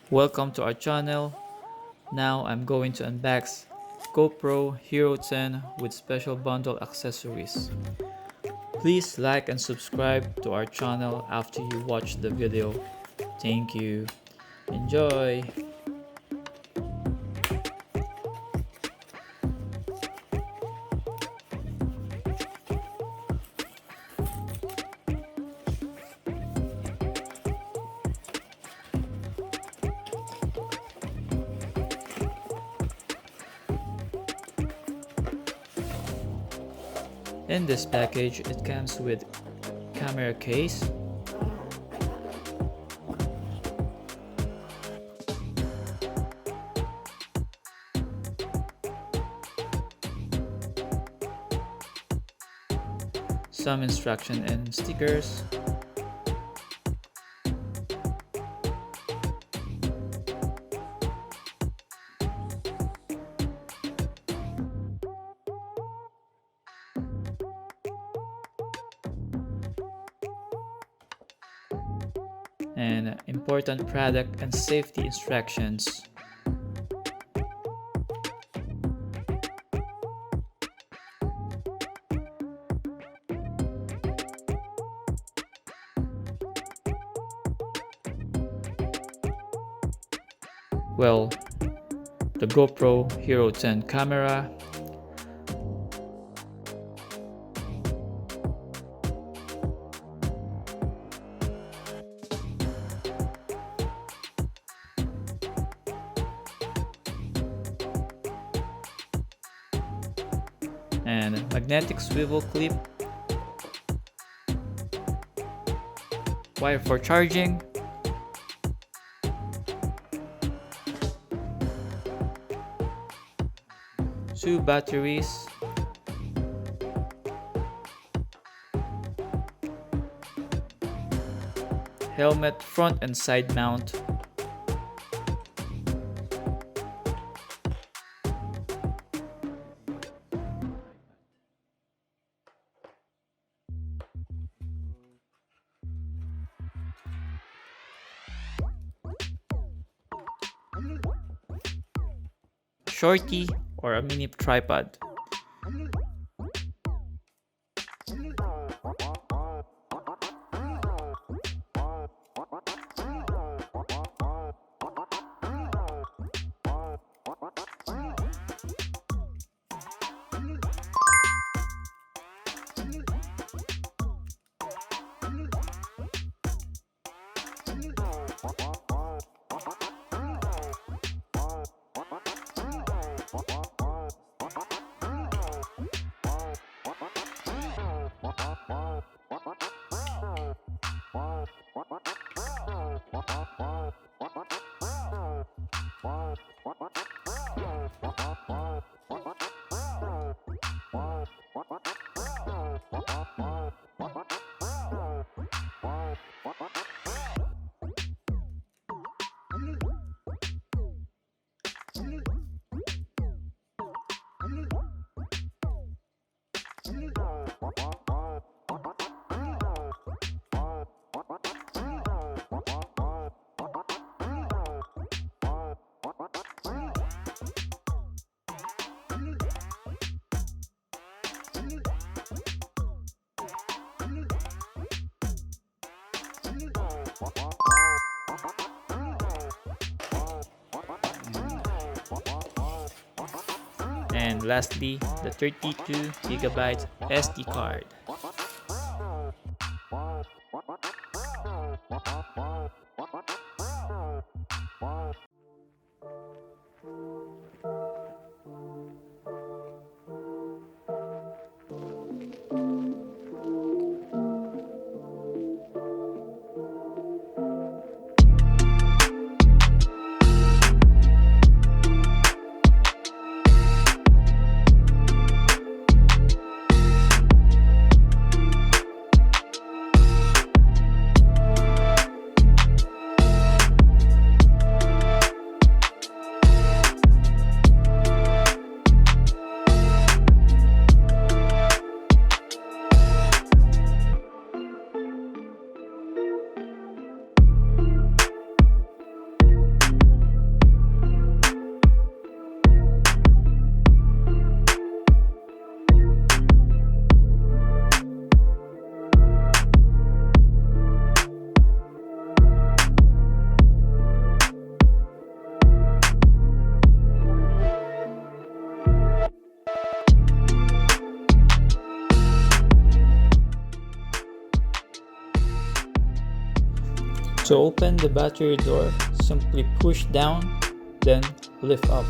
Welcome to our channel. Now I'm going to unbox Gopro Hero10 with special bundle accessories. Please like and subscribe to our channel after you watch the video. Thank you. Enjoy! In this package, it comes with camera case, some instruction and stickers, and important product and safety instructions. Well, the GoPro Hero10 camera, and magnetic swivel clip, wire for charging, two batteries, helmet front and side mount, shorty or a mini tripod. And lastly, the 32GB SD card. To open the battery door, simply push down, then lift up.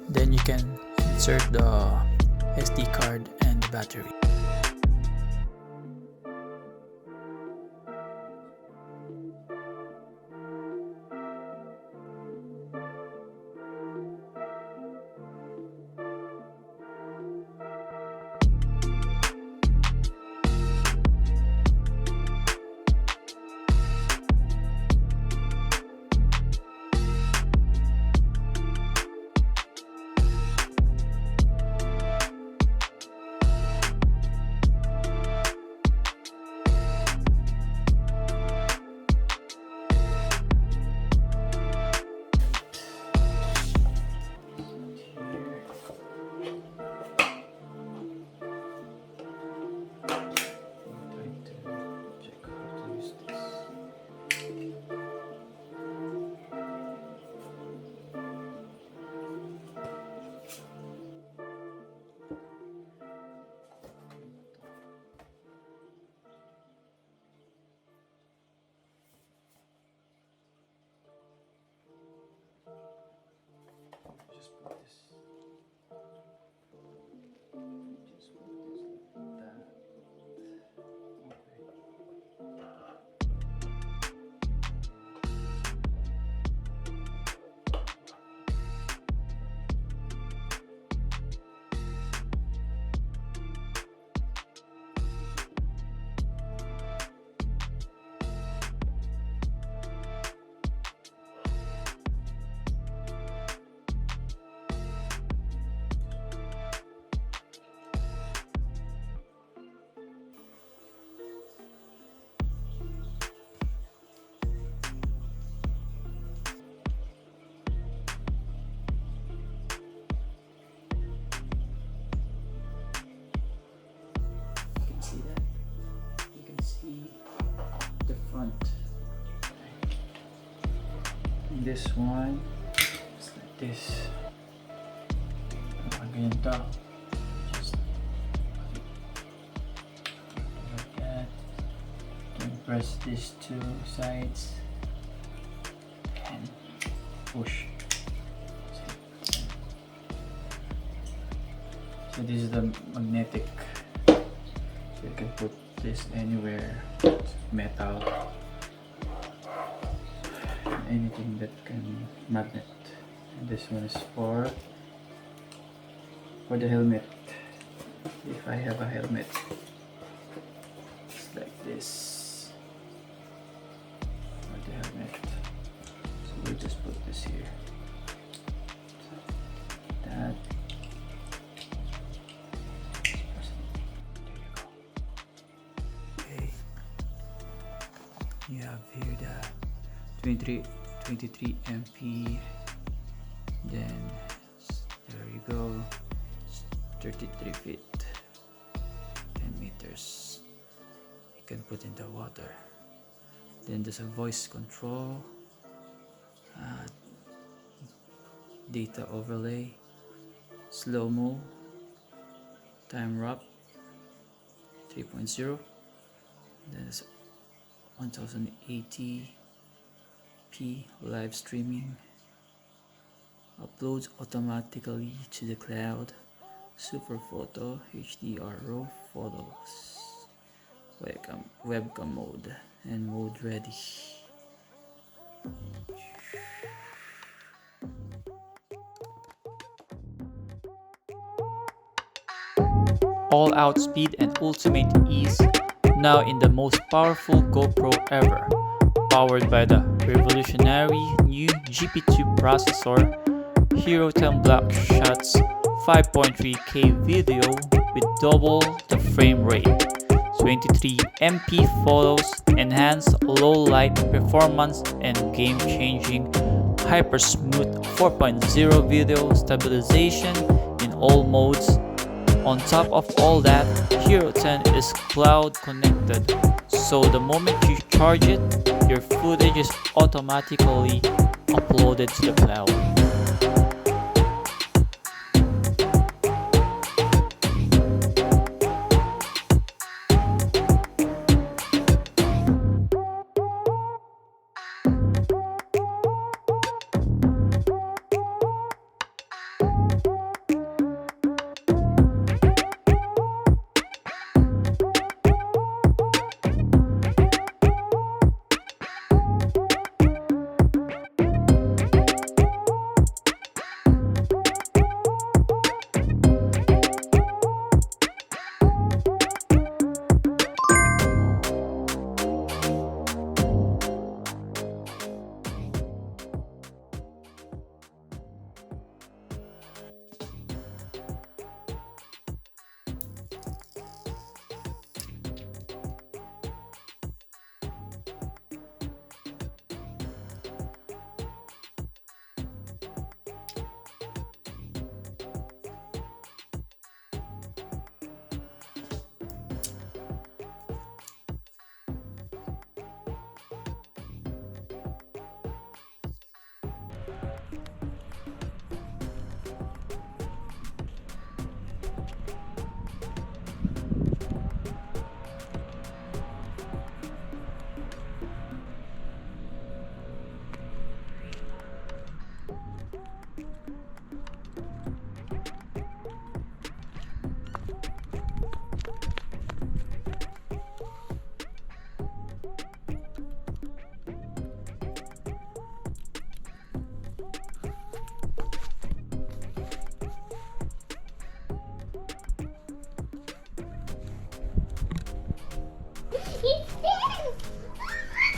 Then you can insert the SD card and the battery. This one, it's like this. Ganito. Just like that. Then press these two sides and push. So this is the magnetic. So you can put this anywhere. It's metal. Anything that can magnet. And this one is for the helmet. If I have a helmet, it's like this for the helmet. So we'll just put this here. That. There you go. Okay. You have here the 23 MP, then there you go, 33 feet, 10 meters. You can put in the water. Then there's a voice control, data overlay, slow-mo, time wrap 3.0. There's 1080p live streaming, uploads automatically to the cloud, super photo, HDR raw photos, webcam mode, and mode ready. All-out speed and ultimate ease, now in the most powerful GoPro ever, powered by the revolutionary new GP2 processor, Hero10 Black shots 5.3K video with double the frame rate, 23MP photos, enhanced low light performance, and game-changing hyper smooth 4.0 video stabilization in all modes. On top of all that, Hero10 is cloud connected, so the moment you charge it, your footage is automatically uploaded to the cloud.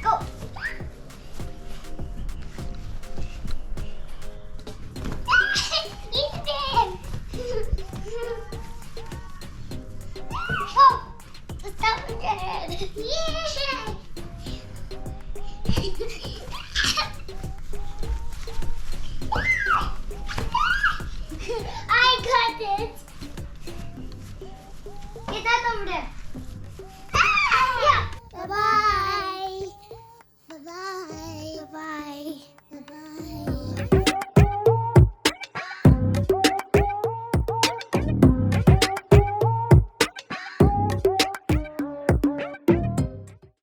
Go! Oh! Stop with your head! Yeah! I got it! Get that over there!